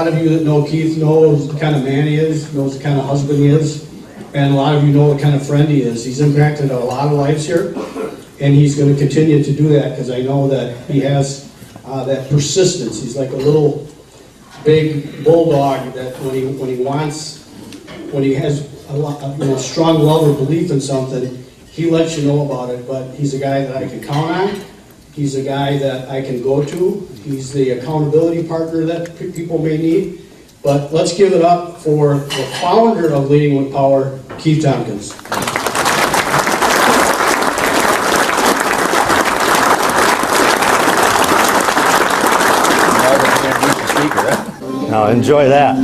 lot of you that know Keith knows the kind of man he is, knows the kind of husband he is, and a lot of you know what kind of friend he is. He's impacted a lot of lives here, and he's going to continue to do that because I know that he has that persistence. He's like a little big bulldog that when he has a strong love or belief in something, he lets you know about it. But he's a guy that I can count on. He's a guy that I can go to. He's the accountability partner that people may need. But let's give it up for the founder of Leading with Power, Keith Tompkins. Now enjoy that.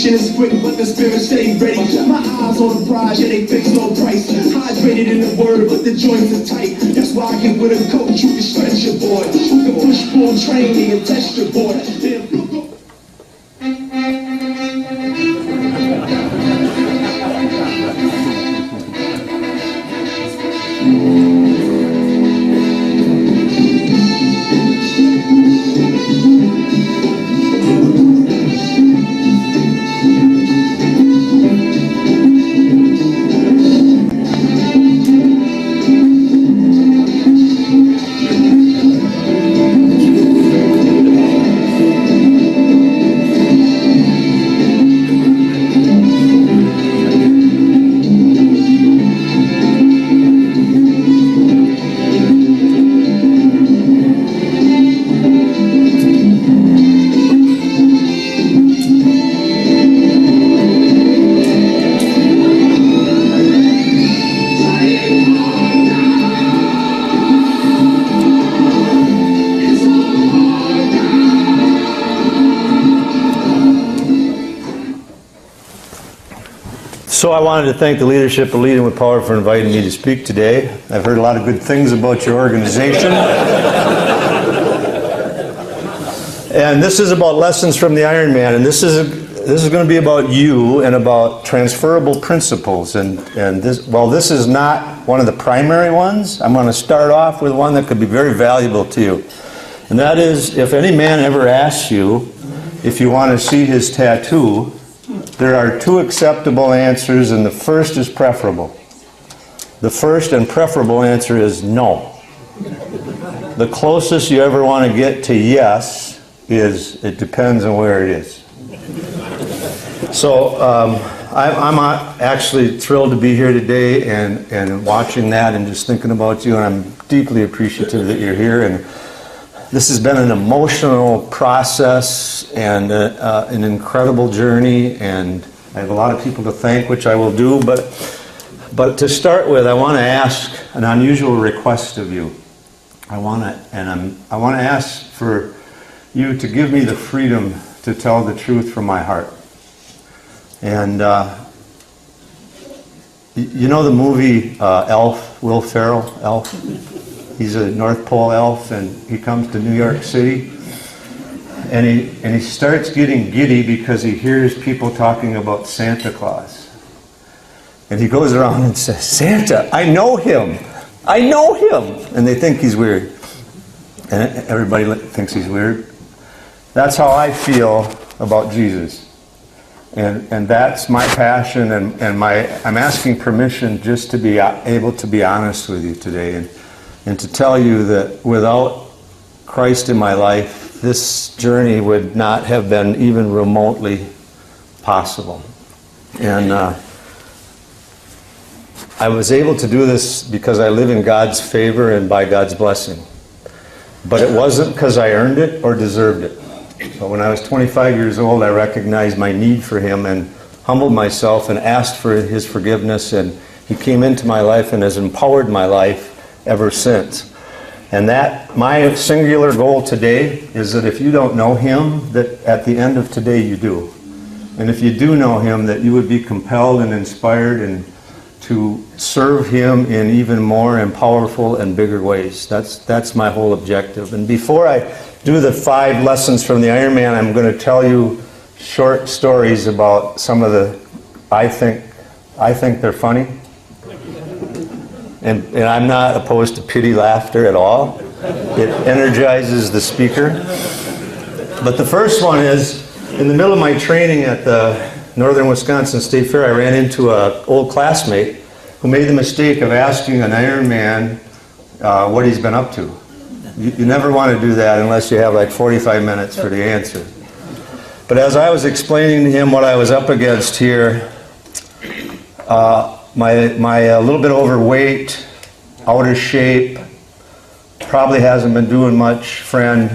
Is quick, but the spirit stay ready. My eyes on the prize, yeah, they fix no price. Hydrated in the word, but the joints are tight. That's why I get with a coach, you can stretch your boy. You can push, pull, train me, and test your boy. So I wanted to thank the leadership of Leading with Power for inviting me to speak today. I've heard a lot of good things about your organization. And this is about lessons from the Ironman, and this is going to be about you and about transferable principles. And this, while this is not one of the primary ones, I'm going to start off with one that could be very valuable to you. And that is, if any man ever asks you if you want to see his tattoo, there are two acceptable answers, and the first is preferable. The first and preferable answer is no. The closest you ever want to get to yes is it depends on where it is. So I'm actually thrilled to be here today and watching that and just thinking about you, and I'm deeply appreciative that you're here. And This has been an emotional process and an incredible journey, and I have a lot of people to thank, which I will do. But to start with, I want to ask an unusual request of you. I want to ask for you to give me the freedom to tell the truth from my heart. And you know the movie Elf, Will Ferrell, Elf? He's a North Pole elf, and he comes to New York City, and he starts getting giddy because he hears people talking about Santa Claus. And he goes around and says, "Santa, I know him. I know him." And they think he's weird. And everybody thinks he's weird. That's how I feel about Jesus. And that's my passion, and I'm asking permission just to be able to be honest with you today, and to tell you that without Christ in my life, this journey would not have been even remotely possible. And I was able to do this because I live in God's favor and by God's blessing. But it wasn't because I earned it or deserved it. But when I was 25 years old, I recognized my need for Him and humbled myself and asked for His forgiveness, and He came into my life and has empowered my life ever since. And that my singular goal today is that if you don't know Him, that at the end of today you do. And if you do know Him, that you would be compelled and inspired and to serve Him in even more and powerful and bigger ways. That's my whole objective. And before I do the 5 lessons from the Ironman, I'm going to tell you short stories about some of the, I think they're funny. And I'm not opposed to pity laughter at all. It energizes the speaker. But the first one is, in the middle of my training at the Northern Wisconsin State Fair, I ran into an old classmate who made the mistake of asking an Ironman what he's been up to. You never want to do that unless you have like 45 minutes for the answer. But as I was explaining to him what I was up against here, my a little bit overweight, out of shape, probably hasn't been doing much friend,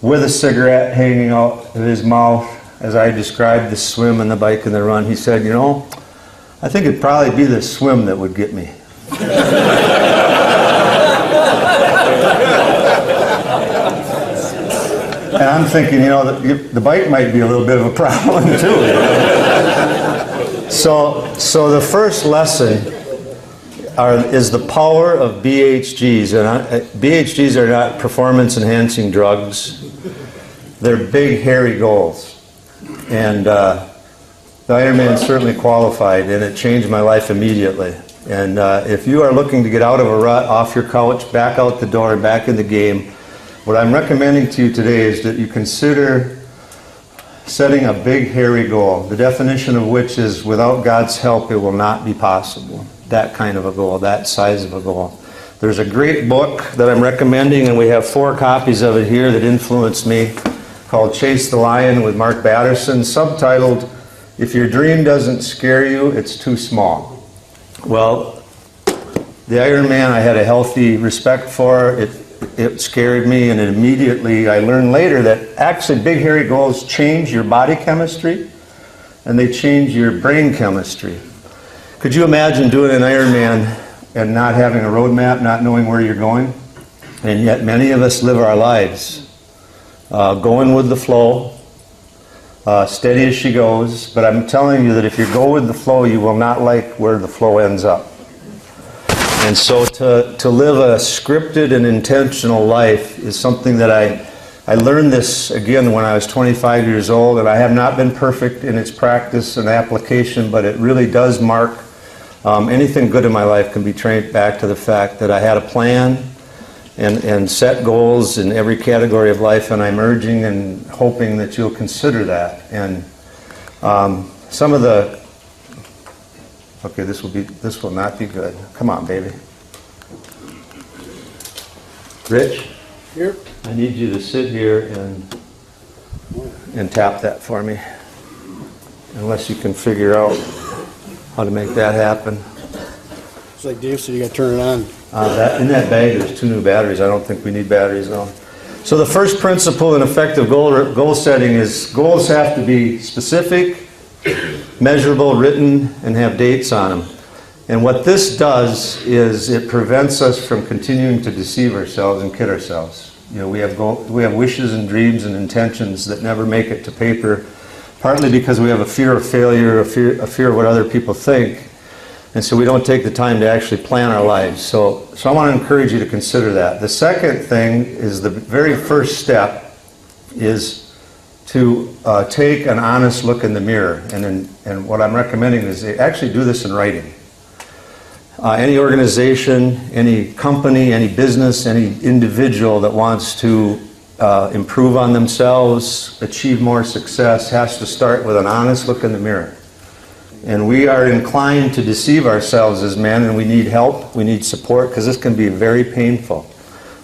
with a cigarette hanging out of his mouth, as I described the swim and the bike and the run, he said, "You know, I think it'd probably be the swim that would get me." And I'm thinking, you know, the bike might be a little bit of a problem too. You know? So the first lesson is the power of BHGs. And BHGs are not performance-enhancing drugs. They're big, hairy goals. And the Ironman certainly qualified, and it changed my life immediately. And if you are looking to get out of a rut, off your couch, back out the door, and back in the game, what I'm recommending to you today is that you consider setting a big, hairy goal, the definition of which is without God's help, it will not be possible. That kind of a goal, that size of a goal. There's a great book that I'm recommending, and we have 4 copies of it here that influenced me, called Chase the Lion with Mark Batterson, subtitled, "If Your Dream Doesn't Scare You, It's Too Small." Well, the Ironman I had a healthy respect for. It scared me, and immediately I learned later that actually big hairy goals change your body chemistry and they change your brain chemistry. Could you imagine doing an Ironman and not having a roadmap, not knowing where you're going? And yet many of us live our lives going with the flow, steady as she goes. But I'm telling you that if you go with the flow, you will not like where the flow ends up. And so to live a scripted and intentional life is something that I learned this, again, when I was 25 years old, and I have not been perfect in its practice and application, but it really does mark anything good in my life can be traced back to the fact that I had a plan and set goals in every category of life, and I'm urging and hoping that you'll consider that. And some of the okay, this will not be good. Come on, baby. Rich? Here. I need you to sit here and tap that for me. Unless you can figure out how to make that happen. It's like Dave said, you got to turn it on. In that bag, there's 2 new batteries. I don't think we need batteries though. So the first principle in effective goal setting is goals have to be specific, measurable, written, and have dates on them. And what this does is it prevents us from continuing to deceive ourselves and kid ourselves. You know, we have wishes and dreams and intentions that never make it to paper, partly because we have a fear of failure, a fear of what other people think, and so we don't take the time to actually plan our lives. So I want to encourage you to consider that. The second thing is the very first step is to take an honest look in the mirror, and what I'm recommending is actually do this in writing. Any organization, any company, any business, any individual that wants to improve on themselves, achieve more success, has to start with an honest look in the mirror. And we are inclined to deceive ourselves as men, and we need help, we need support, because this can be very painful.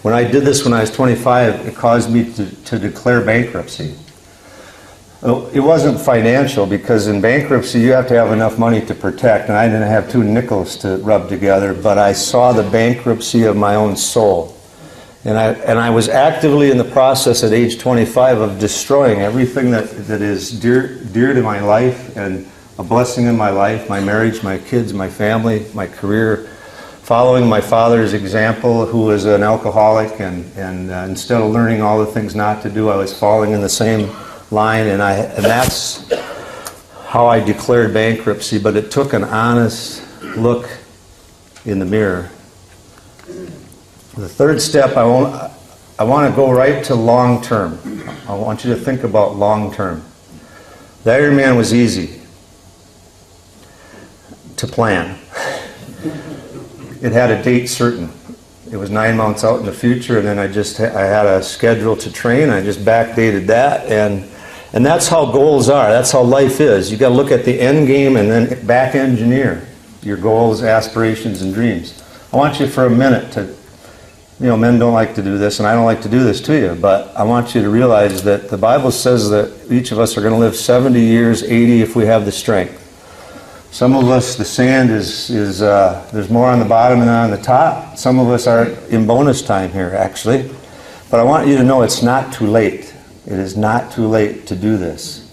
When I did this when I was 25, it caused me to declare bankruptcy. It wasn't financial, because in bankruptcy you have to have enough money to protect, and I didn't have two nickels to rub together, but I saw the bankruptcy of my own soul. And I was actively in the process at age 25 of destroying everything that is dear to my life and a blessing in my life, my marriage, my kids, my family, my career, following my father's example, who was an alcoholic, and instead of learning all the things not to do, I was falling in the same line, and that's how I declared bankruptcy. But it took an honest look in the mirror. The third step, I want to go right to long term. I want you to think about long term. The Ironman was easy to plan. It had a date certain. It was 9 months out in the future, and then I had a schedule to train. I just backdated that, and that's how goals are. That's how life is. You got to look at the end game and then back engineer your goals, aspirations, and dreams. I want you for a minute to, men don't like to do this, and I don't like to do this to you, but I want you to realize that the Bible says that each of us are going to live 70 years, 80 if we have the strength. Some of us, the sand is there's more on the bottom than on the top. Some of us are in bonus time here, actually. But I want you to know it's not too late. It is not too late to do this.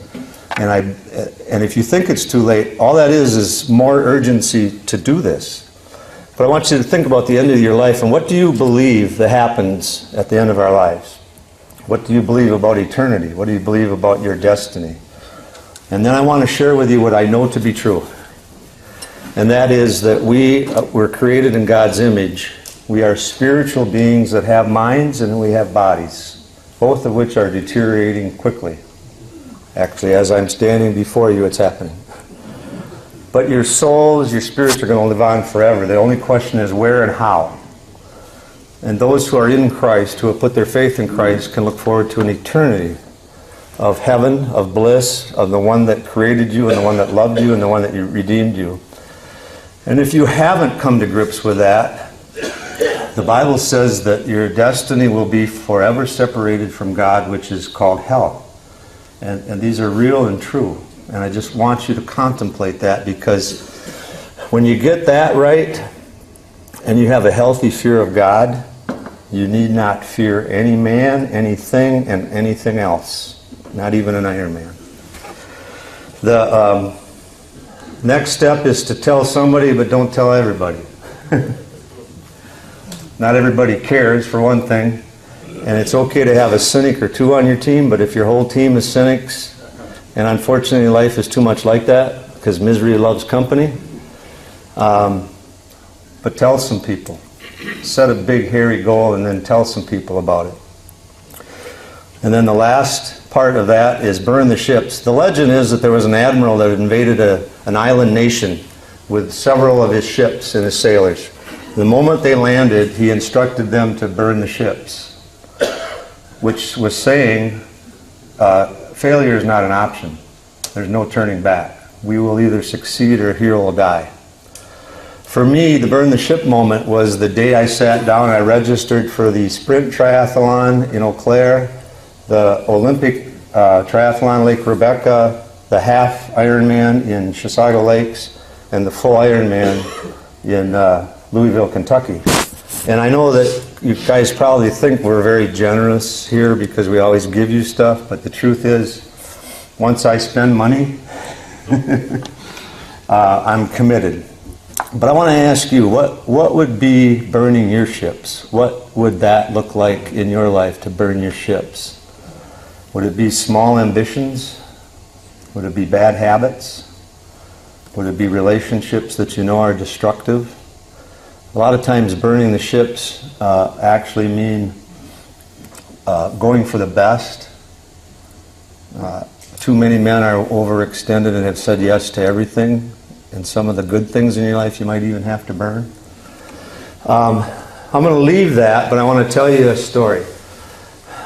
And if you think it's too late, all that is more urgency to do this. But I want you to think about the end of your life, and what do you believe that happens at the end of our lives? What do you believe about eternity? What do you believe about your destiny? And then I want to share with you what I know to be true. And that is that we were created in God's image. We are spiritual beings that have minds and we have bodies, both of which are deteriorating quickly. Actually, as I'm standing before you, it's happening. But your souls, your spirits are going to live on forever. The only question is where and how. And those who are in Christ, who have put their faith in Christ, can look forward to an eternity of heaven, of bliss, of the one that created you and the one that loved you and the one that redeemed you. And if you haven't come to grips with that, the Bible says that your destiny will be forever separated from God, which is called hell. And these are real and true. And I just want you to contemplate that, because when you get that right and you have a healthy fear of God, you need not fear any man, anything, and anything else. Not even an Ironman. The next step is to tell somebody, but don't tell everybody. Not everybody cares, for one thing. And it's okay to have a cynic or two on your team, but if your whole team is cynics, and unfortunately life is too much like that, because misery loves company, but tell some people. Set a big hairy goal and then tell some people about it. And then the last part of that is burn the ships. The legend is that there was an admiral that had invaded an island nation with several of his ships and his sailors. The moment they landed, he instructed them to burn the ships, which was saying failure is not an option. There's no turning back. We will either succeed or here will die. For me, the burn the ship moment was the day I sat down and I registered for the sprint triathlon in Eau Claire, the Olympic triathlon Lake Rebecca, the half Ironman in Chisago Lakes, and the full Ironman in Louisville, Kentucky. And I know that you guys probably think we're very generous here because we always give you stuff, but the truth is, once I spend money, I'm committed. But I want to ask you, what would be burning your ships? What would that look like in your life to burn your ships? Would it be small ambitions? Would it be bad habits? Would it be relationships that you know are destructive? A lot of times burning the ships actually mean going for the best. Too many men are overextended and have said yes to everything. And some of the good things in your life you might even have to burn. I'm going to leave that, but I want to tell you a story.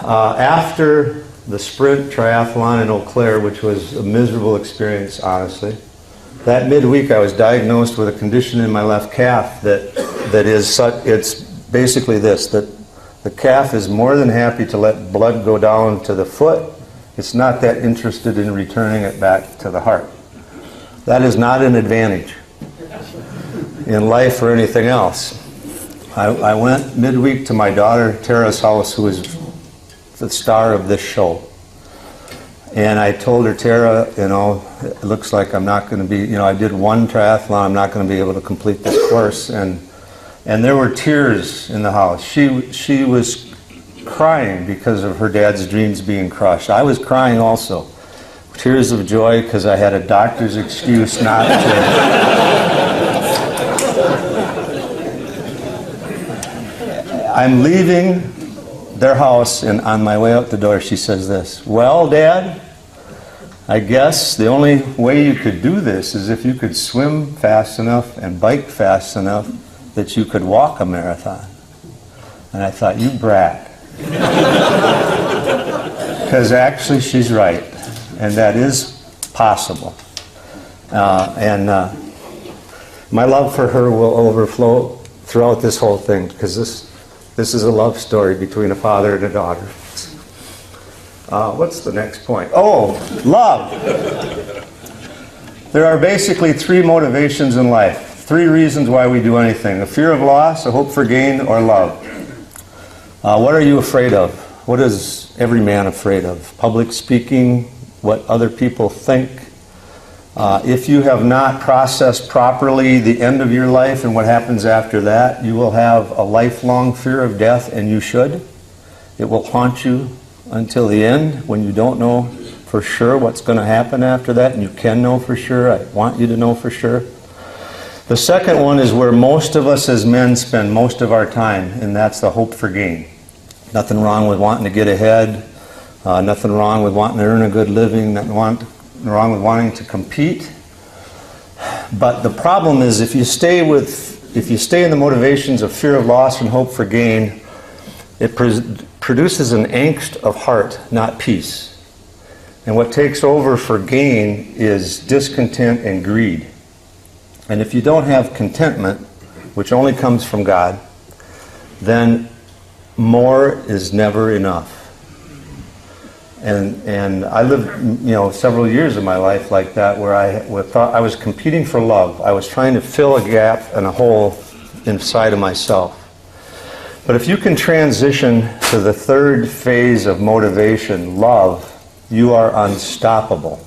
After the sprint triathlon in Eau Claire, which was a miserable experience, honestly, that midweek I was diagnosed with a condition in my left calf that is such, it's basically this, that the calf is more than happy to let blood go down to the foot. It's not that interested in returning it back to the heart. That is not an advantage in life or anything else. I went midweek to my daughter Terri's house, who is the star of this show. And I told her, Terra, it looks like I'm not going to be, I did one triathlon, I'm not going to be able to complete this course. And there were tears in the house. She was crying because of her dad's dreams being crushed. I was crying also. Tears of joy because I had a doctor's excuse not to. I'm leaving their house, and on my way out the door she says this, "Well, Dad, I guess the only way you could do this is if you could swim fast enough and bike fast enough that you could walk a marathon." And I thought, you brat. Because actually she's right. And that is possible. My love for her will overflow throughout this whole thing, because this is a love story between a father and a daughter. What's the next point? Oh, love. There are basically three motivations in life. Three reasons why we do anything. A fear of loss, a hope for gain, or love. What are you afraid of? What is every man afraid of? Public speaking, what other people think. If you have not processed properly the end of your life and what happens after that, you will have a lifelong fear of death, and you should. It will haunt you until the end when you don't know for sure what's going to happen after that, and you can know for sure. I want you to know for sure. The second one is where most of us as men spend most of our time, and that's the hope for gain. Nothing wrong with wanting to get ahead. Nothing wrong with wanting to earn a good living. Nothing wrong with wanting to compete. But the problem is, if you stay in the motivations of fear of loss and hope for gain, it produces an angst of heart, not peace. And what takes over for gain is discontent and greed. And if you don't have contentment, which only comes from God, then more is never enough. And I lived, several years of my life like that, where I thought I was competing for love. I was trying to fill a gap and a hole inside of myself. But if you can transition to the third phase of motivation, love, you are unstoppable.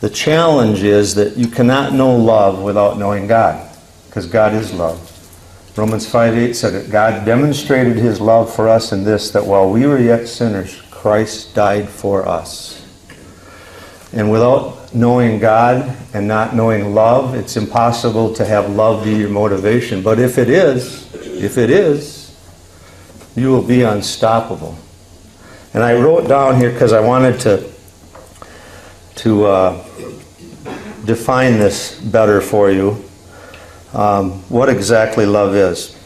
The challenge is that you cannot know love without knowing God, because God is love. Romans 5:8 said it. God demonstrated his love for us in this, that while we were yet sinners, Christ died for us. And without knowing God and not knowing love, it's impossible to have love be your motivation. But if it is, you will be unstoppable. And I wrote down here because I wanted to define this better for you, what exactly love is.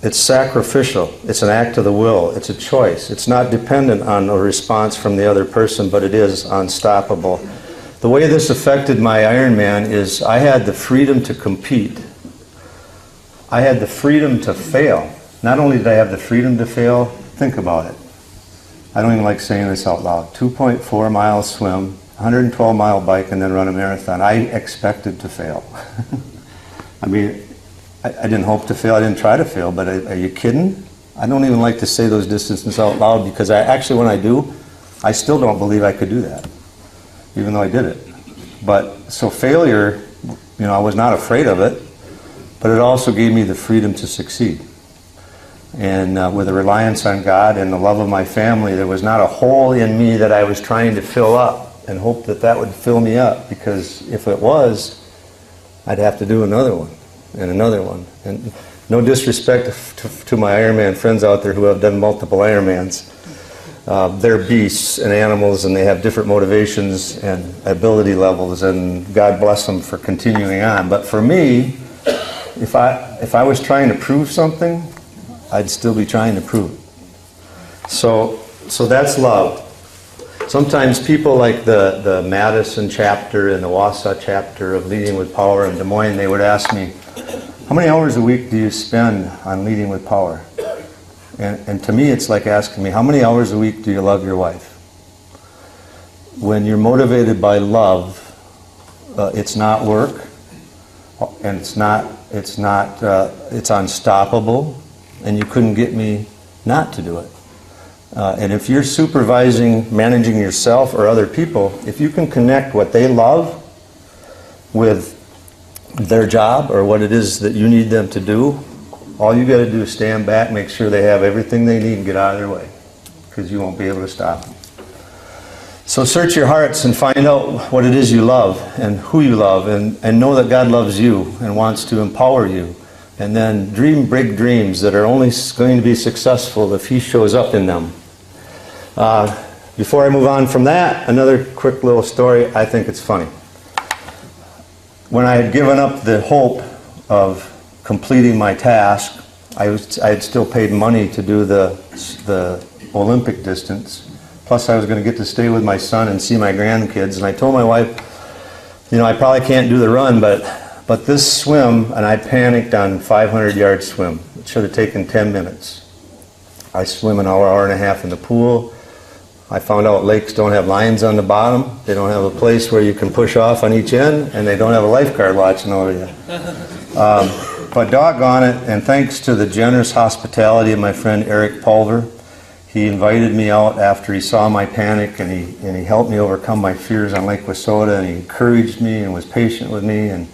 It's sacrificial. It's an act of the will. It's a choice. It's not dependent on a response from the other person, but it is unstoppable. The way this affected my Ironman is I had the freedom to compete. I had the freedom to fail. Not only did I have the freedom to fail, think about it. I don't even like saying this out loud. 2.4 mile swim, 112-mile bike and then run a marathon. I expected to fail. I mean, I didn't hope to fail. I didn't try to fail, but are you kidding? I don't even like to say those distances out loud because when I do, I still don't believe I could do that, even though I did it. But so failure, I was not afraid of it, but it also gave me the freedom to succeed. And with a reliance on God and the love of my family, there was not a hole in me that I was trying to fill up and hope that would fill me up, because if it was, I'd have to do another one and another one. And no disrespect to my Ironman friends out there who have done multiple Ironmans. They're beasts and animals, and they have different motivations and ability levels, and God bless them for continuing on. But for me, if I was trying to prove something, I'd still be trying to prove it. So that's love. Sometimes people like the Madison chapter and the Wausau chapter of Leading with Power in Des Moines, they would ask me, how many hours a week do you spend on Leading with Power? And to me, it's like asking me, how many hours a week do you love your wife? When you're motivated by love, it's not work, and it's unstoppable, and you couldn't get me not to do it. And if you're supervising, managing yourself or other people, if you can connect what they love with their job or what it is that you need them to do, all you got to do is stand back, make sure they have everything they need, and get out of their way, because you won't be able to stop them. So search your hearts and find out what it is you love and who you love, and know that God loves you and wants to empower you. And then dream big dreams that are only going to be successful if He shows up in them. Before I move on from that, another quick little story. I think it's funny. When I had given up the hope of completing my task, I had still paid money to do the Olympic distance. Plus I was going to get to stay with my son and see my grandkids. And I told my wife, I probably can't do the run, but this swim, and I panicked on 500-yard swim. It should have taken 10 minutes. I swim an hour and a half in the pool. I found out lakes don't have lines on the bottom. They don't have a place where you can push off on each end, and they don't have a lifeguard watching over you. But doggone it, and thanks to the generous hospitality of my friend Eric Pulver, he invited me out after he saw my panic, and he helped me overcome my fears on Lake Wausau, and he encouraged me and was patient with me. And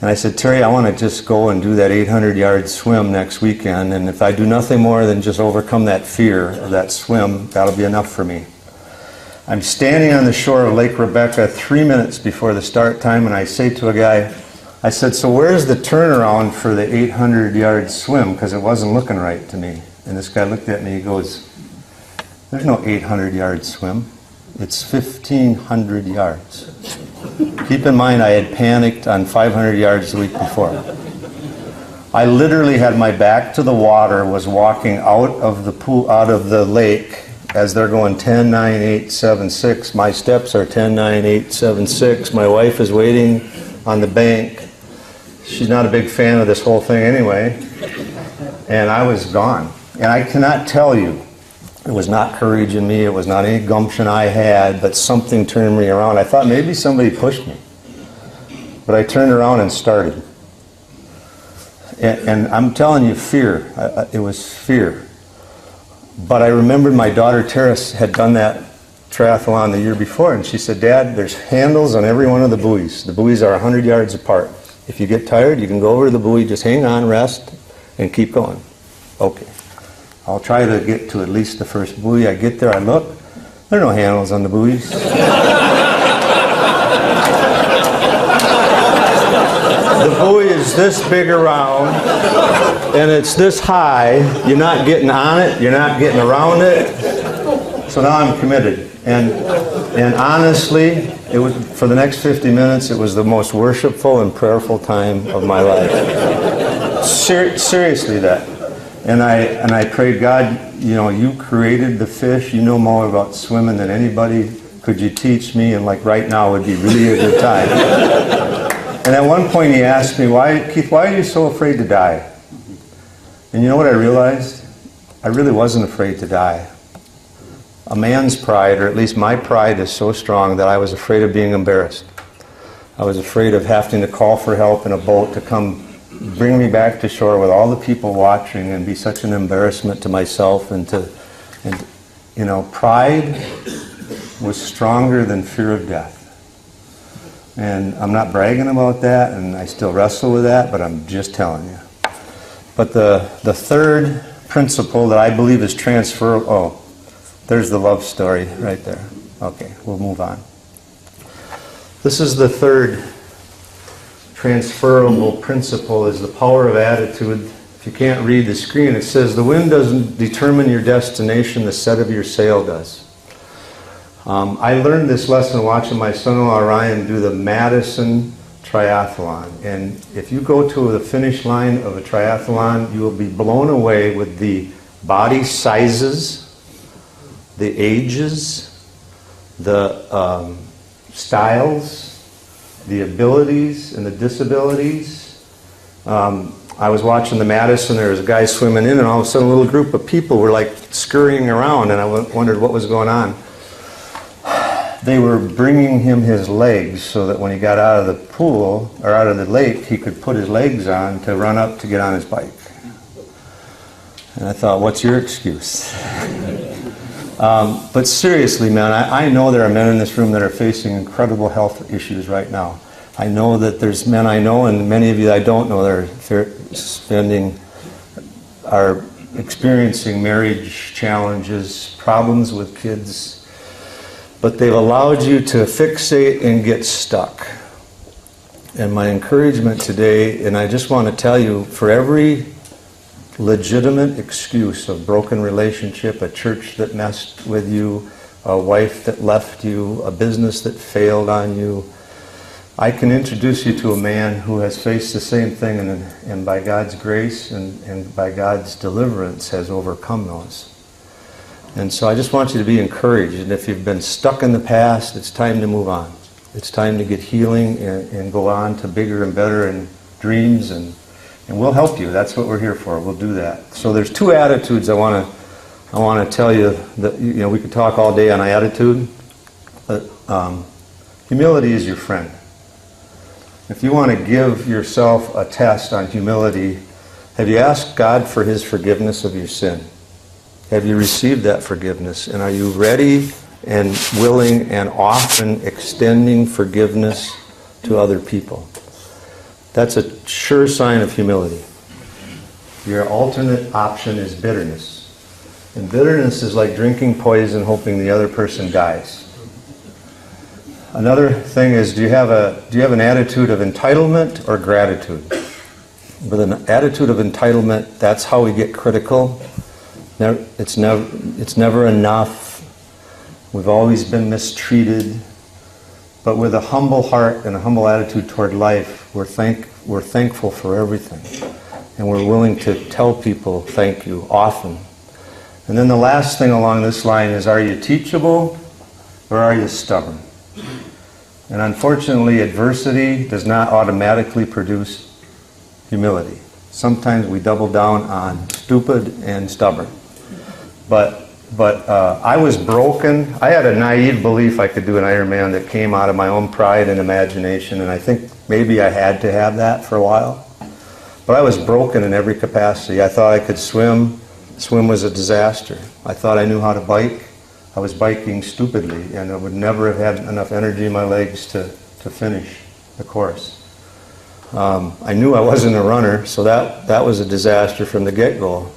I said, Terri, I want to just go and do that 800-yard swim next weekend, and if I do nothing more than just overcome that fear of that swim, that'll be enough for me. I'm standing on the shore of Lake Rebecca 3 minutes before the start time, and I say to a guy, I said, so where's the turnaround for the 800-yard swim? Because it wasn't looking right to me. And this guy looked at me, he goes, there's no 800-yard swim. It's 1,500 yards. Keep in mind, I had panicked on 500 yards the week before. I literally had my back to the water, was walking out of the pool, out of the lake, as they're going 10, 9, 8, 7, 6. My steps are 10, 9, 8, 7, 6. My wife is waiting on the bank. She's not a big fan of this whole thing anyway. And I was gone. And I cannot tell you, it was not courage in me, it was not any gumption I had, but something turned me around. I thought maybe somebody pushed me. But I turned around and started. And I'm telling you, fear. It was fear. But I remembered my daughter Terri had done that triathlon the year before, and she said, Dad, there's handles on every one of the buoys. The buoys are 100 yards apart. If you get tired, you can go over to the buoy, just hang on, rest, and keep going. Okay. I'll try to get to at least the first buoy. I get there, I look, there are no handles on the buoys. The buoy is this big around, and it's this high. You're not getting on it, you're not getting around it. So now I'm committed. And honestly, it was, for the next 50 minutes, it was the most worshipful and prayerful time of my life. Seriously, that. And I prayed, God, you created the fish. You know more about swimming than anybody. Could you teach me? And like right now would be really a good time. And at one point he asked me, Keith, why are you so afraid to die? And you know what I realized? I really wasn't afraid to die. a man's pride, or at least my pride, is so strong that I was afraid of being embarrassed. I was afraid of having to call for help in a boat to come bring me back to shore with all the people watching and be such an embarrassment to myself and pride was stronger than fear of death. And I'm not bragging about that, and I still wrestle with that, but I'm just telling you. But the third principle that I believe is transferable. Oh, there's the love story right there. Okay, we'll move on. This is the third transferable principle, is the power of attitude. If you can't read the screen, it says the wind doesn't determine your destination, the set of your sail does. I learned this lesson watching my son-in-law Ryan do the Madison Triathlon. And if you go to the finish line of a triathlon, you will be blown away with the body sizes, the ages, the styles, the abilities and the disabilities. I was watching the Madison, there was a guy swimming in, and all of a sudden a little group of people were like scurrying around, and I wondered what was going on. They were bringing him his legs so that when he got out of the pool, or out of the lake, he could put his legs on to run up to get on his bike. And I thought, what's your excuse? But seriously, man, I know there are men in this room that are facing incredible health issues right now. I know that there's men I know, and many of you I don't know, that are experiencing marriage challenges, problems with kids, but they've allowed you to fixate and get stuck. And my encouragement today, and I just want to tell you, for every legitimate excuse of broken relationship, a church that messed with you, a wife that left you, a business that failed on you, I can introduce you to a man who has faced the same thing and by God's grace and by God's deliverance has overcome those. And so I just want you to be encouraged. And if you've been stuck in the past, it's time to move on. It's time to get healing and go on to bigger and better and dreams, and we'll help you. That's what we're here for. We'll do that. So there's two attitudes I want to tell you that, we could talk all day on attitude, but humility is your friend. If you want to give yourself a test on humility, have you asked God for His forgiveness of your sin? Have you received that forgiveness? And are you ready and willing and often extending forgiveness to other people? That's a sure sign of humility. Your alternate option is bitterness. And bitterness is like drinking poison hoping the other person dies. Another thing is, do you have an attitude of entitlement or gratitude? With an attitude of entitlement, that's how we get critical. It's never enough. We've always been mistreated. But with a humble heart and a humble attitude toward life, we're thankful for everything. And we're willing to tell people thank you often. And then the last thing along this line is, are you teachable or are you stubborn? And unfortunately, adversity does not automatically produce humility. Sometimes we double down on stupid and stubborn. But I was broken. I had a naive belief I could do an Ironman that came out of my own pride and imagination, and I think maybe I had to have that for a while. But I was broken in every capacity. I thought I could swim. Swim was a disaster. I thought I knew how to bike. I was biking stupidly, and I would never have had enough energy in my legs to finish the course. I knew I wasn't a runner, so that was a disaster from the get-go.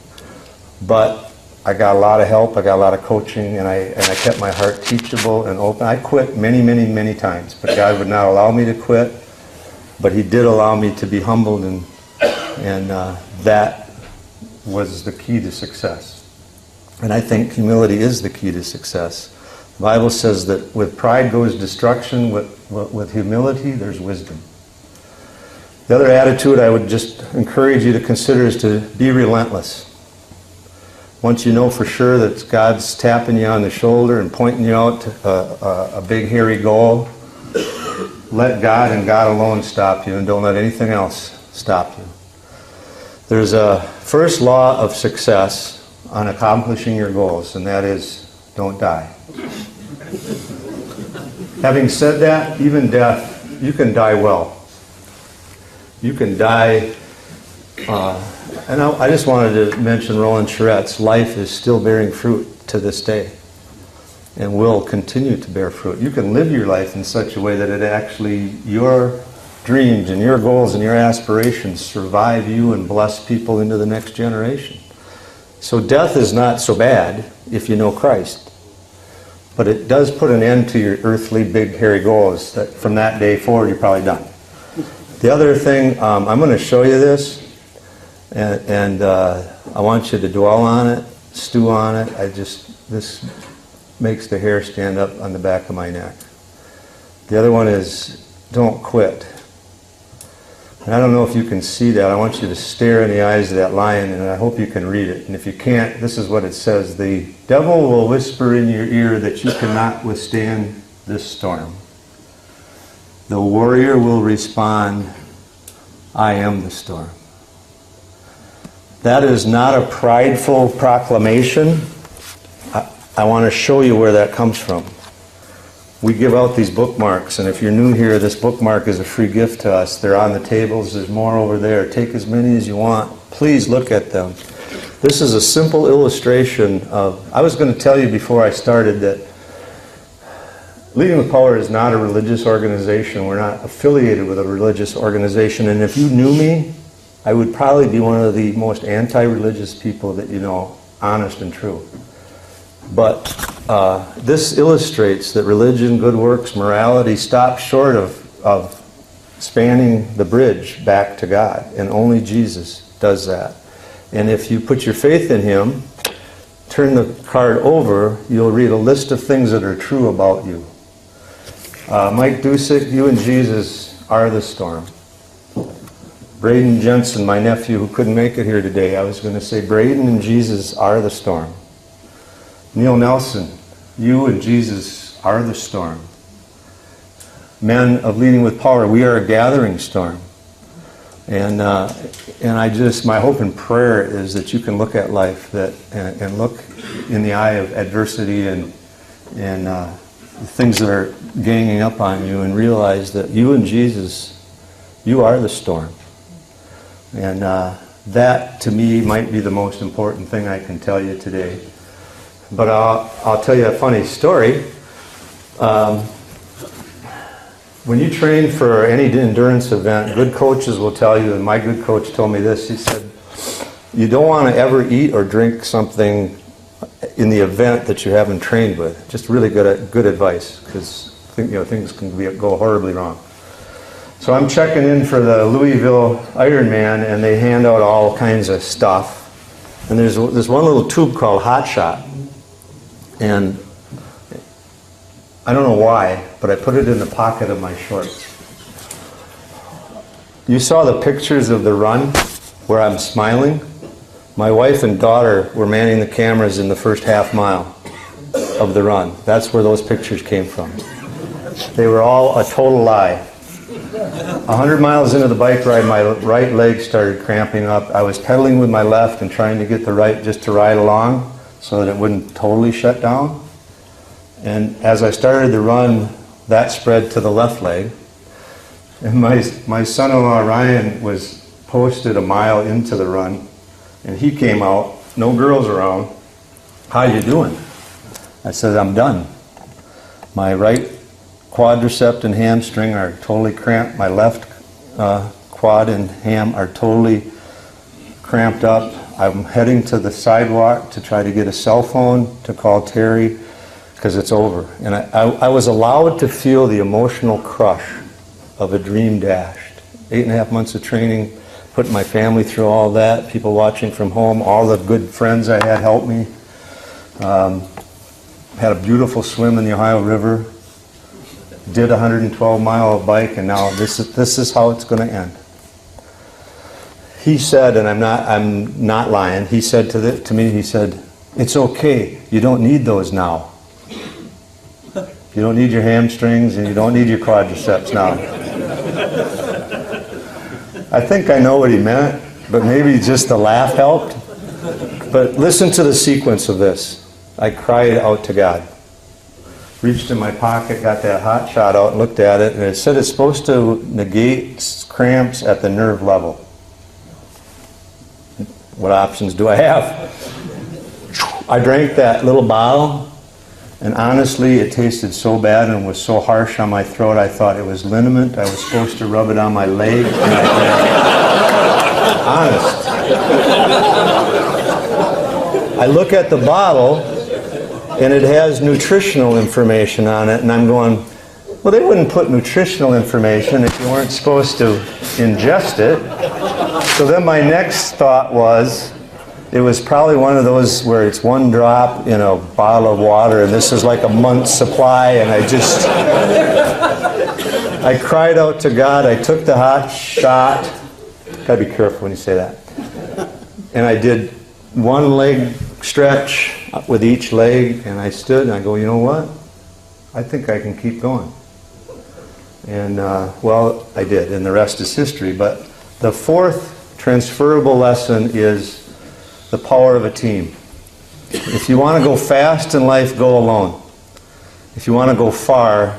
But I got a lot of help, I got a lot of coaching, and I kept my heart teachable and open. I quit many, many, many times, but God would not allow me to quit. But He did allow me to be humbled, and that was the key to success. And I think humility is the key to success. The Bible says that with pride goes destruction, with humility there's wisdom. The other attitude I would just encourage you to consider is to be relentless. Once you know for sure that God's tapping you on the shoulder and pointing you out to a big hairy goal, let God and God alone stop you, and don't let anything else stop you. There's a first law of success on accomplishing your goals, and that is don't die. Having said that, even death, you can die well. You can die, and I just wanted to mention Roland Charette's life is still bearing fruit to this day and will continue to bear fruit. You can live your life in such a way that it actually, your dreams and your goals and your aspirations survive you and bless people into the next generation. So death is not so bad if you know Christ. But it does put an end to your earthly big hairy goals that from that day forward you're probably done. The other thing, I'm going to show you this, and I want you to dwell on it, stew on it. This makes the hair stand up on the back of my neck. The other one is, don't quit. And I don't know if you can see that. I want you to stare in the eyes of that lion, and I hope you can read it. And if you can't, this is what it says. The devil will whisper in your ear that you cannot withstand this storm. The warrior will respond, I am the storm. That is not a prideful proclamation. I want to show you where that comes from. We give out these bookmarks, and if you're new here, this bookmark is a free gift to us. They're on the tables. There's more over there. Take as many as you want. Please look at them. This is a simple illustration of... I was going to tell you before I started that Leading with Power is not a religious organization. We're not affiliated with a religious organization, and if you knew me, I would probably be one of the most anti-religious people that you know, honest and true. But this illustrates that religion, good works, morality stop short of spanning the bridge back to God. And only Jesus does that. And if you put your faith in Him, turn the card over, you'll read a list of things that are true about you. Mike Dusick, you and Jesus are the storm. Braden Jensen, my nephew who couldn't make it here today, I was going to say Braden and Jesus are the storm. Neil Nelson, you and Jesus are the storm. Men of Leading with Power, we are a gathering storm. And my hope and prayer is that you can look at life and look in the eye of adversity and things that are ganging up on you and realize that you and Jesus, you are the storm. And that, to me, might be the most important thing I can tell you today. But I'll tell you a funny story. When you train for any endurance event, good coaches will tell you, and my good coach told me this, he said, you don't want to ever eat or drink something in the event that you haven't trained with. Just really good advice, because things can go horribly wrong. So I'm checking in for the Louisville Ironman, and they hand out all kinds of stuff. And there's this one little tube called Hot Shot. And I don't know why, but I put it in the pocket of my shorts. You saw the pictures of the run where I'm smiling? My wife and daughter were manning the cameras in the first half mile of the run. That's where those pictures came from. They were all a total lie. 100 miles into the bike ride, my right leg started cramping up. I was pedaling with my left and trying to get the right just to ride along so that it wouldn't totally shut down. And as I started the run, that spread to the left leg. And my son-in-law Ryan was posted a mile into the run, and he came out, no girls around. How you doing? I said, I'm done. My right quadricep and hamstring are totally cramped. My left quad and ham are totally cramped up. I'm heading to the sidewalk to try to get a cell phone to call Terri because it's over. And I was allowed to feel the emotional crush of a dream dashed. 8.5 months of training, putting my family through all that, people watching from home, all the good friends I had help me. Had a beautiful swim in the Ohio River, did a 112-mile bike, and now this is how it's going to end. He said, and I'm not lying, he said to me, he said, it's okay, you don't need those now. You don't need your hamstrings and you don't need your quadriceps now. I think I know what he meant, but maybe just the laugh helped. But listen to the sequence of this. I cried out to God. Reached in my pocket, got that hot shot out, and looked at it, and it said it's supposed to negate cramps at the nerve level. What options do I have? I drank that little bottle, and honestly, it tasted so bad and was so harsh on my throat, I thought it was liniment. I was supposed to rub it on my leg. Honest. I look at the bottle, and it has nutritional information on it, and I'm going, well, they wouldn't put nutritional information if you weren't supposed to ingest it. So then my next thought was, it was probably one of those where it's one drop in a bottle of water, and this is like a month's supply, and I cried out to God. I took the hot shot. Gotta be careful when you say that. And I did one leg stretch with each leg, and I stood and I go, you know what? I think I can keep going. And well, I did, and the rest is history. But the fourth transferable lesson is the power of a team. If you want to go fast in life, go alone. If you want to go far,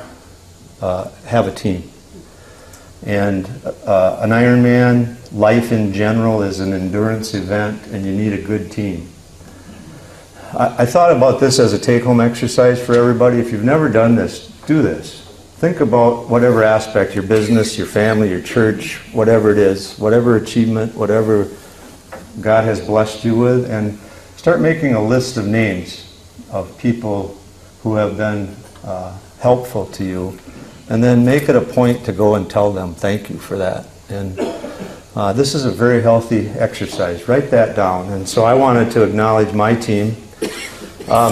have a team. And an Ironman, life in general, is an endurance event, and you need a good team. I thought about this as a take-home exercise for everybody. If you've never done this, do this. Think about whatever aspect, your business, your family, your church, whatever it is, whatever achievement, whatever God has blessed you with, and start making a list of names of people who have been helpful to you, and then make it a point to go and tell them thank you for that. And this is a very healthy exercise. Write that down. And so I wanted to acknowledge my team.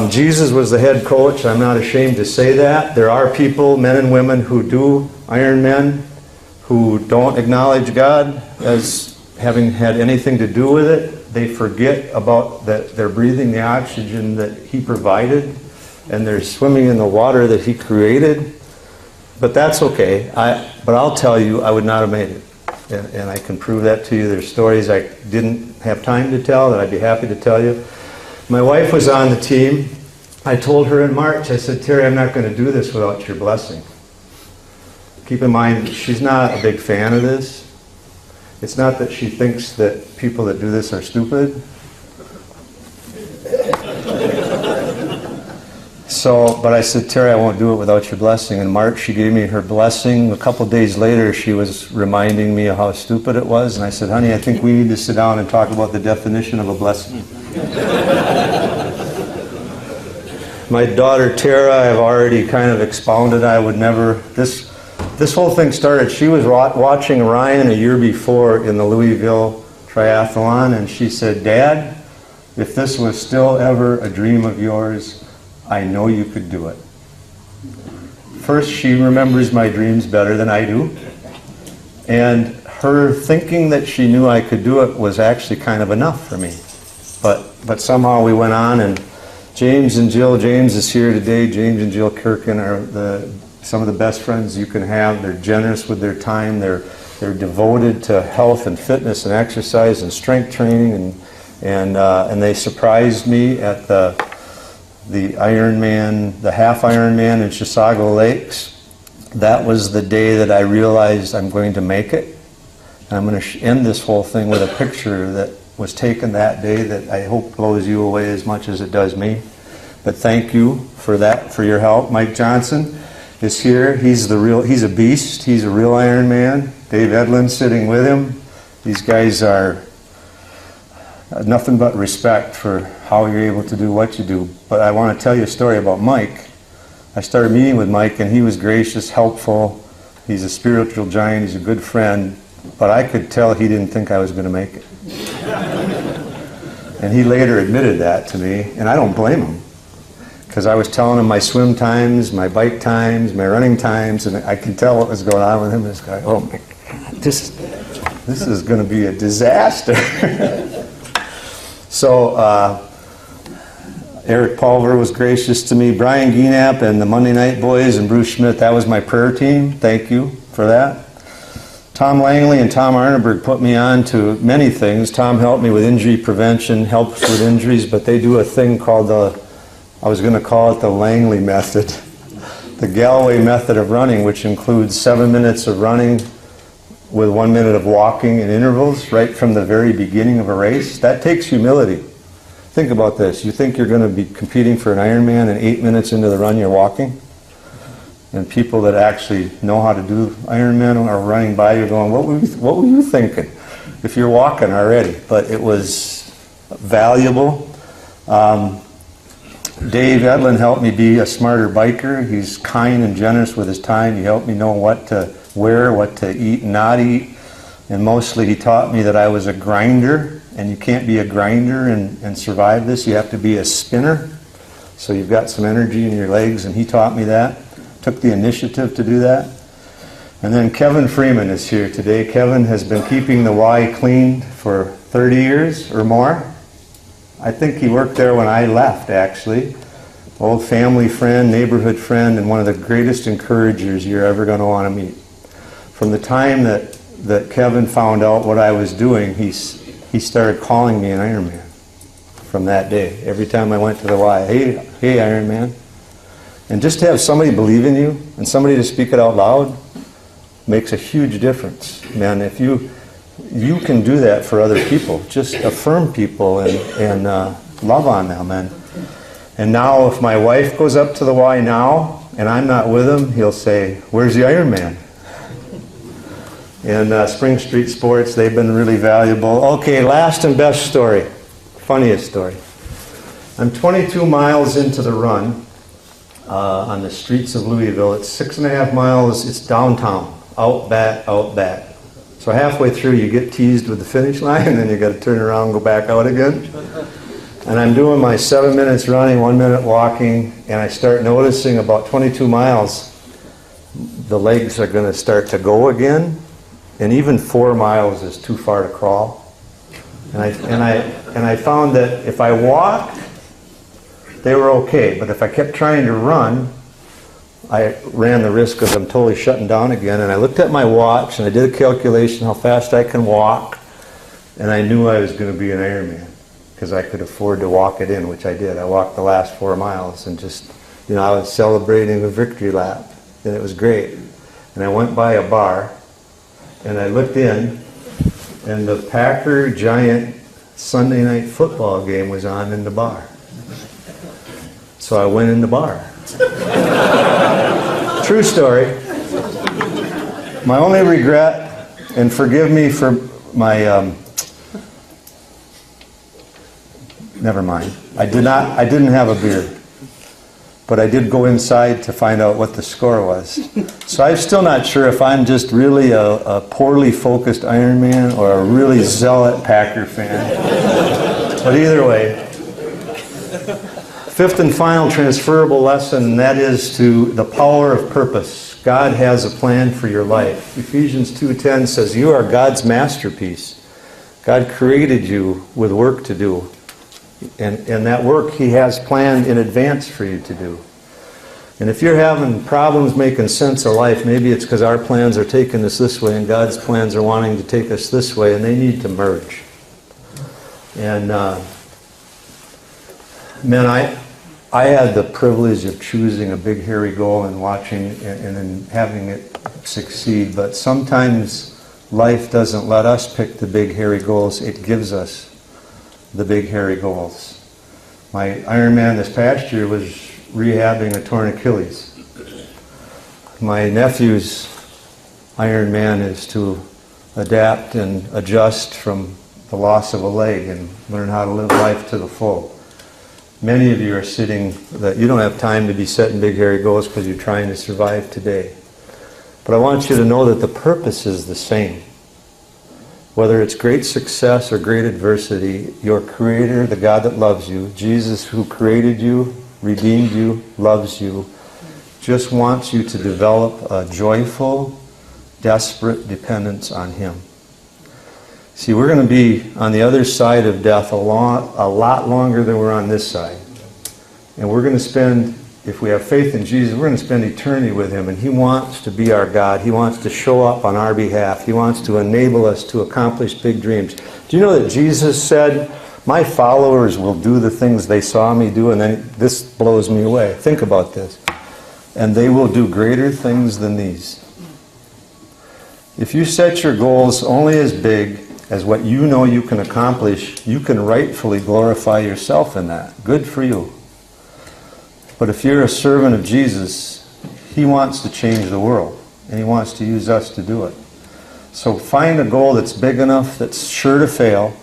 Jesus was the head coach. I'm not ashamed to say that. There are people, men and women, who do Ironman, who don't acknowledge God as having had anything to do with it. They forget about that they're breathing the oxygen that He provided, and they're swimming in the water that He created. But that's okay. But I'll tell you, I would not have made it. And I can prove that to you. There's stories I didn't have time to tell that I'd be happy to tell you. My wife was on the team. I told her in March, I said, Terri, I'm not going to do this without your blessing. Keep in mind, she's not a big fan of this. It's not that she thinks that people that do this are stupid. But I said, Terri, I won't do it without your blessing. In March, she gave me her blessing. A couple days later, she was reminding me of how stupid it was. And I said, honey, I think we need to sit down and talk about the definition of a blessing. My daughter, Terri, I've already kind of expounded. I would never... This whole thing started, she was watching Ryan a year before in the Louisville Triathlon, and she said, Dad, if this was still ever a dream of yours, I know you could do it. First, she remembers my dreams better than I do. And her thinking that she knew I could do it was actually kind of enough for me. But somehow we went on, and James and Jill, James is here today. James and Jill Kirkin are some of the best friends you can have. They're generous with their time. They're devoted to health and fitness and exercise and strength training. And they surprised me at the Ironman, the half Ironman in Chisago Lakes. That was the day that I realized I'm going to make it. And I'm going to end this whole thing with a picture that was taken that day that I hope blows you away as much as it does me. But thank you for that, for your help. Mike Johnson is here. He's a beast. He's a real Ironman. Dave Edlin sitting with him. These guys are nothing but respect for how you're able to do what you do. But I want to tell you a story about Mike. I started meeting with Mike, and he was gracious, helpful. He's a spiritual giant. He's a good friend. But I could tell he didn't think I was going to make it. And he later admitted that to me, and I don't blame him. Because I was telling him my swim times, my bike times, my running times, and I could tell what was going on with him. This guy, oh my God, this is going to be a disaster. So Eric Pulver was gracious to me. Brian Gienap and the Monday Night Boys and Bruce Schmidt, that was my prayer team. Thank you for that. Tom Langley and Tom Arneberg put me on to many things. Tom helped me with injury prevention, helps with injuries, but they do a thing called the I was going to call it the Langley method, the Galloway method of running, which includes 7 minutes of running with 1 minute of walking in intervals right from the very beginning of a race. That takes humility. Think about this. You think you're going to be competing for an Ironman and 8 minutes into the run you're walking? And people that actually know how to do Ironman are running by you going, what were you thinking if you're walking already? But it was valuable. Dave Edlin helped me be a smarter biker. He's kind and generous with his time. He helped me know what to wear, what to eat and not eat. And mostly he taught me that I was a grinder, and you can't be a grinder and survive this. You have to be a spinner. So you've got some energy in your legs, and he taught me that. Took the initiative to do that. And then Kevin Freeman is here today. Kevin has been keeping the Y clean for 30 years or more. I think he worked there when I left, actually. Old family friend, neighborhood friend, and one of the greatest encouragers you're ever going to want to meet. From the time that Kevin found out what I was doing, he started calling me an Ironman from that day. Every time I went to the Y, hey Ironman. And just to have somebody believe in you and somebody to speak it out loud makes a huge difference. Man, if you can do that for other people, just affirm people and love on them. And now if my wife goes up to the Y now and I'm not with him, he'll say, where's the Ironman? And Spring Street Sports, they've been really valuable. Okay, last and best story, funniest story. I'm 22 miles into the run. On the streets of Louisville. It's 6.5 miles. It's downtown, out back. So halfway through, you get teased with the finish line, and then you got to turn around and go back out again. And I'm doing my 7 minutes running, 1 minute walking, and I start noticing about 22 miles, the legs are going to start to go again, and even 4 miles is too far to crawl. And I found that if I walked, they were okay, but if I kept trying to run, I ran the risk of them totally shutting down again. And I looked at my watch and I did a calculation how fast I can walk, and I knew I was going to be an Ironman because I could afford to walk it in, which I did. I walked the last 4 miles and just, I was celebrating a victory lap, and it was great. And I went by a bar and I looked in, and the Packer Giant Sunday night football game was on in the bar. So I went in the bar. True story. My only regret, and forgive me for my, never mind. I didn't have a beer. But I did go inside to find out what the score was. So I'm still not sure if I'm just really a poorly focused Ironman or a really zealot Packer fan. But either way, fifth and final transferable lesson, and that is to the power of purpose. God has a plan for your life. Ephesians 2:10 says, you are God's masterpiece. God created you with work to do. And that work He has planned in advance for you to do. And if you're having problems making sense of life, maybe it's because our plans are taking us this way and God's plans are wanting to take us this way, and they need to merge. And man, I had the privilege of choosing a big hairy goal and watching and then having it succeed. But sometimes life doesn't let us pick the big hairy goals. It gives us the big hairy goals. My Ironman this past year was rehabbing a torn Achilles. My nephew's Ironman is to adapt and adjust from the loss of a leg and learn how to live life to the full. Many of you are sitting that you don't have time to be setting big hairy goals because you're trying to survive today. But I want you to know that the purpose is the same. Whether it's great success or great adversity, your Creator, the God that loves you, Jesus who created you, redeemed you, loves you, just wants you to develop a joyful, desperate dependence on Him. See, we're going to be on the other side of death a lot longer than we're on this side. And we're going to spend, if we have faith in Jesus, we're going to spend eternity with Him. And He wants to be our God. He wants to show up on our behalf. He wants to enable us to accomplish big dreams. Do you know that Jesus said, My followers will do the things they saw me do, and then this blows me away. Think about this. And they will do greater things than these. If you set your goals only as big as what you know you can accomplish, you can rightfully glorify yourself in that. Good for you. But if you're a servant of Jesus, He wants to change the world, and He wants to use us to do it. So find a goal that's big enough, that's sure to fail,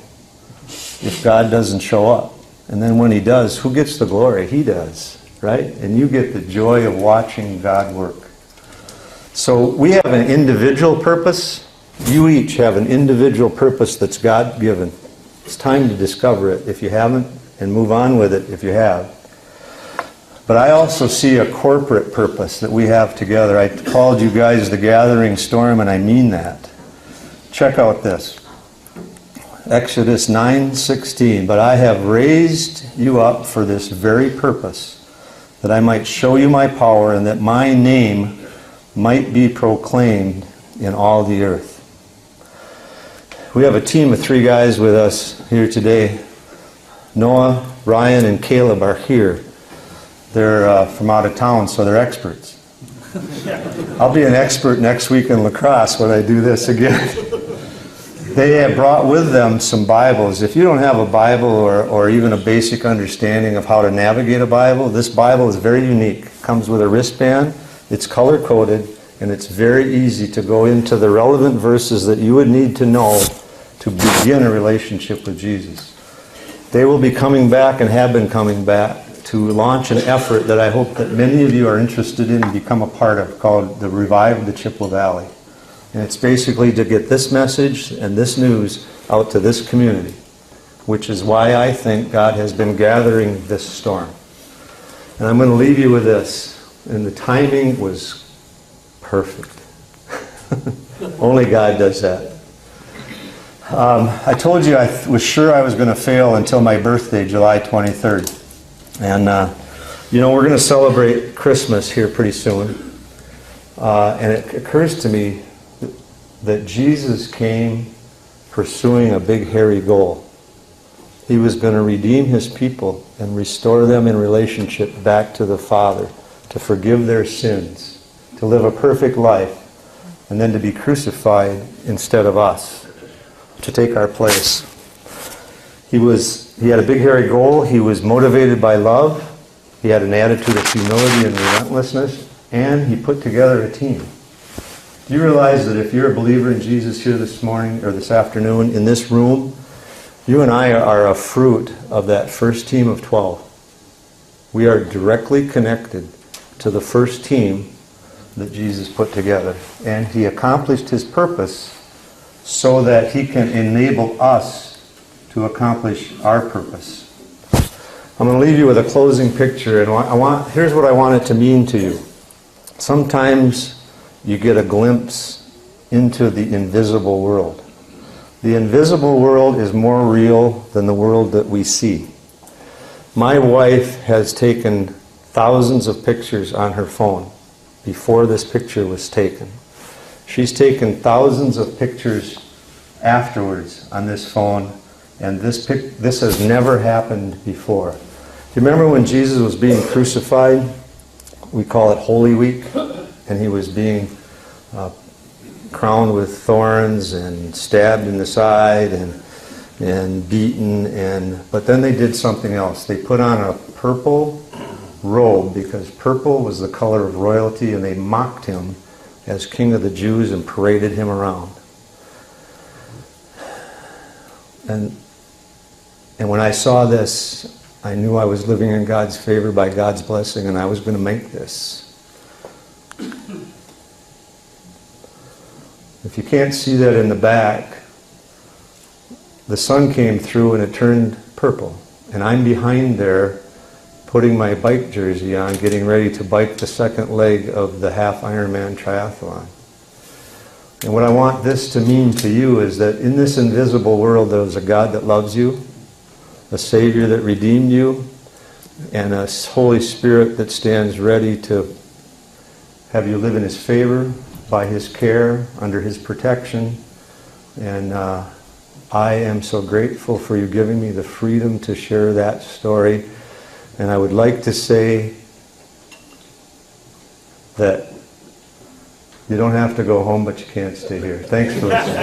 if God doesn't show up. And then when He does, who gets the glory? He does, right? And you get the joy of watching God work. So we have an individual purpose. You each have an individual purpose that's God-given. It's time to discover it if you haven't, and move on with it if you have. But I also see a corporate purpose that we have together. I called you guys the Gathering Storm, and I mean that. Check out this. Exodus 9:16. But I have raised you up for this very purpose, that I might show you my power, and that my name might be proclaimed in all the earth. We have a team of 3 guys with us here today. Noah, Ryan, and Caleb are here. They're from out of town, so they're experts. I'll be an expert next week in lacrosse when I do this again. They have brought with them some Bibles. If you don't have a Bible or even a basic understanding of how to navigate a Bible, this Bible is very unique. It comes with a wristband. It's color-coded, and it's very easy to go into the relevant verses that you would need to know to begin a relationship with Jesus. They will be coming back and have been coming back to launch an effort that I hope that many of you are interested in and become a part of, called the Revive the Chippewa Valley. And it's basically to get this message and this news out to this community, which is why I think God has been gathering this storm. And I'm going to leave you with this. And the timing was perfect. Only God does that. I told you I was sure I was going to fail until my birthday, July 23rd. And, we're going to celebrate Christmas here pretty soon. And it occurs to me that Jesus came pursuing a big, hairy goal. He was going to redeem His people and restore them in relationship back to the Father, to forgive their sins, to live a perfect life, and then to be crucified instead of us, to take our place. He had a big, hairy goal. He was motivated by love. He had an attitude of humility and relentlessness, and He put together a team. Do you realize that if you're a believer in Jesus here this morning or this afternoon in this room, you and I are a fruit of that first team of 12. We are directly connected to the first team that Jesus put together. And He accomplished His purpose so that He can enable us to accomplish our purpose. I'm going to leave you with a closing picture, and here's what I want it to mean to you. Sometimes you get a glimpse into the invisible world. The invisible world is more real than the world that we see. My wife has taken thousands of pictures on her phone before this picture was taken. She's taken thousands of pictures afterwards on this phone, and this has never happened before. Do you remember when Jesus was being crucified? We call it Holy Week, and He was being crowned with thorns and stabbed in the side and beaten, but then they did something else. They put on a purple robe, because purple was the color of royalty, and they mocked Him as King of the Jews and paraded Him around. And when I saw this, I knew I was living in God's favor by God's blessing, and I was going to make this. If you can't see that in the back, the sun came through and it turned purple. And I'm behind there putting my bike jersey on, getting ready to bike the second leg of the half Ironman Triathlon. And what I want this to mean to you is that in this invisible world, there is a God that loves you, a Savior that redeemed you, and a Holy Spirit that stands ready to have you live in His favor, by His care, under His protection. And I am so grateful for you giving me the freedom to share that story. And I would like to say that you don't have to go home, but you can't stay here. Thanks for listening.